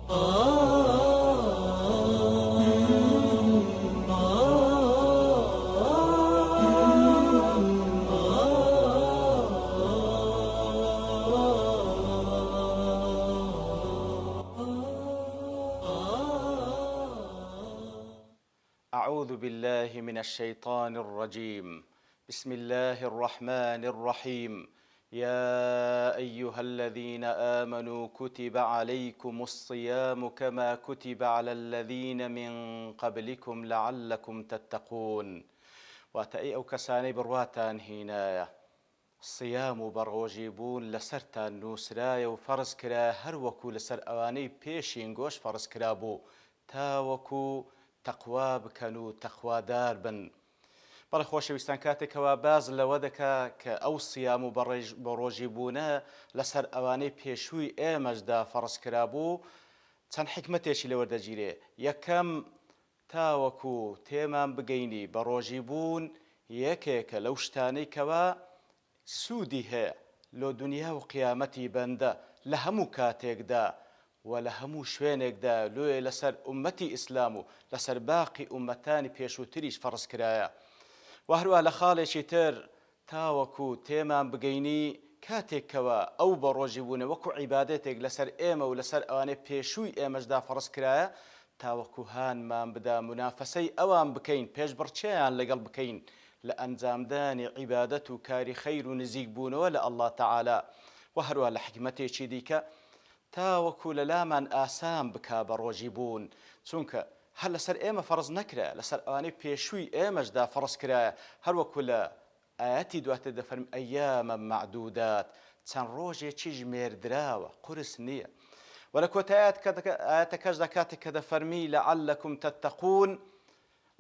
أعوذ بالله من الشيطان الرجيم. بسم الله الرحمن الرحيم. يا أيها الذين آمنوا كتب عليكم الصيام كما كتب على الذين من قبلكم لعلكم تتقون. واتأي أو كساني برواتان هنايا صيام بروجيبون لسرتان نوسرايا وفرز كرا هر وكو لسر أواني بيشين قوش فرز كرابو تا وكو تەقوا بکەن و تەخوادار بن. بەڵێ خۆشەویستان کاتێکەوە باز لەوە دەکا کە ئەو سیام و بەڕۆژیبوونە لەسەر ئەوانەی پێشووی ئێمەشدا فەرزکرا بوو چەند حکمەتێکی لەوەردەگیرێ. یەکەم تاوەکو تێمان بگەینی بەڕۆژیبوون یەکێکە لەو شتانەی کەوا سوودی هەیە لۆ دنیا و قیامەتی بەندە لە هەموو کاتێکدا و لە هەموو شوێنێکدا لۆیە لەسەر ئومەتی ئیسلام و لەسەر باقی ئومەتانی پێشووتریش فەرزکرایە. و هەروە لە خاڵێکی تر تاوەکو تێمان بگەینی کاتێکەوە ئەو بەڕۆژیبوونە وەکو عیبادەتێک لەسەر ئێمە و لەسەر ئەوانەی پێشووی ئێمەشدا فەرزکرایە تاوەکو هانمان بدا منافەسەی ئەوان بکەین پێشبڕچێیان لەگەڵ بکەین لە ئەنجامدانی عیبادەت و کاری خەیر و نزیک بوونەوە لە ئەڵڵا تەعالا. و هەروە لە حکمەتێکی دیکە تاوەکو لە لامان ئاسان بکا بەڕۆژیبوون، چونکە هەر لەسەر ئێمە فەرز نەکرا لەسەر ئەوانەی پێشووی ئێمەشدا فەرزکرایە. هەروەکو لە ئاەتی دواتر دەفەرمێ ئەیامە مەعدودات، چەند ڕۆژێکی ژمێردراوە، قورس نییە. و لە کۆتایی ئاەتەکەشدا کاتێک کە دەفەرمی لەعەلەکم تەتەقون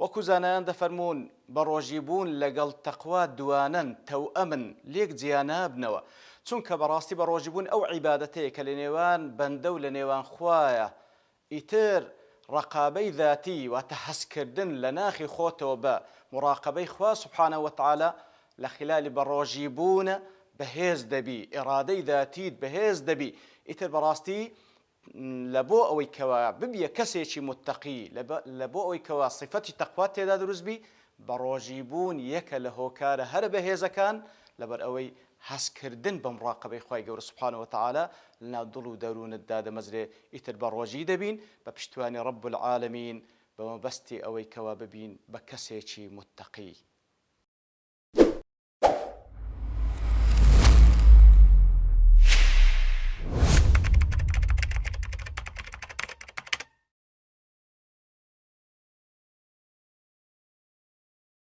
وەکو زانایان دەفەرمون بەڕۆژیبوون لەگەڵ تەقوا دوانن تەوئەمن لێک جیا نابنەوە، چونکە بەڕاستی بەڕۆژیبوون ئەو عیبادەتەیە کە لە نێوان بەندە و لە نێوان خوایە ئیتر ڕقابەی ذاتی واتە حەزکردن لە ناخی خۆتەوە بە مراقبەی خوا سوبحانە وتعالە لە خلالی بەڕۆژیبوونە بەهێز دەبی، ئێرادەی ذاتیت بەهێز دەبی. ئیتر بەڕاستی لە بۆ ئەوەی کەوا ببیە کەسێکی متەقی، لە بۆ ئەوەی کەوا صفەتی تەقوات تێدا دروست بی، بەڕۆژیبوون یەکە لە هۆکارە هەر بەهێزەکان لەبەر ئەوەی حەزکردن بە مراقبەی خوای گەورە سوبحانە وتعالە لەناو دڵ و دەروونتدا دەمەزرێ. ئیتر بەڕۆژی دەبین بە پشتیوانی ڕەب العالەمین بە مەبەستی ئەوەی کەوا ببین بە کەسێکی متەقی.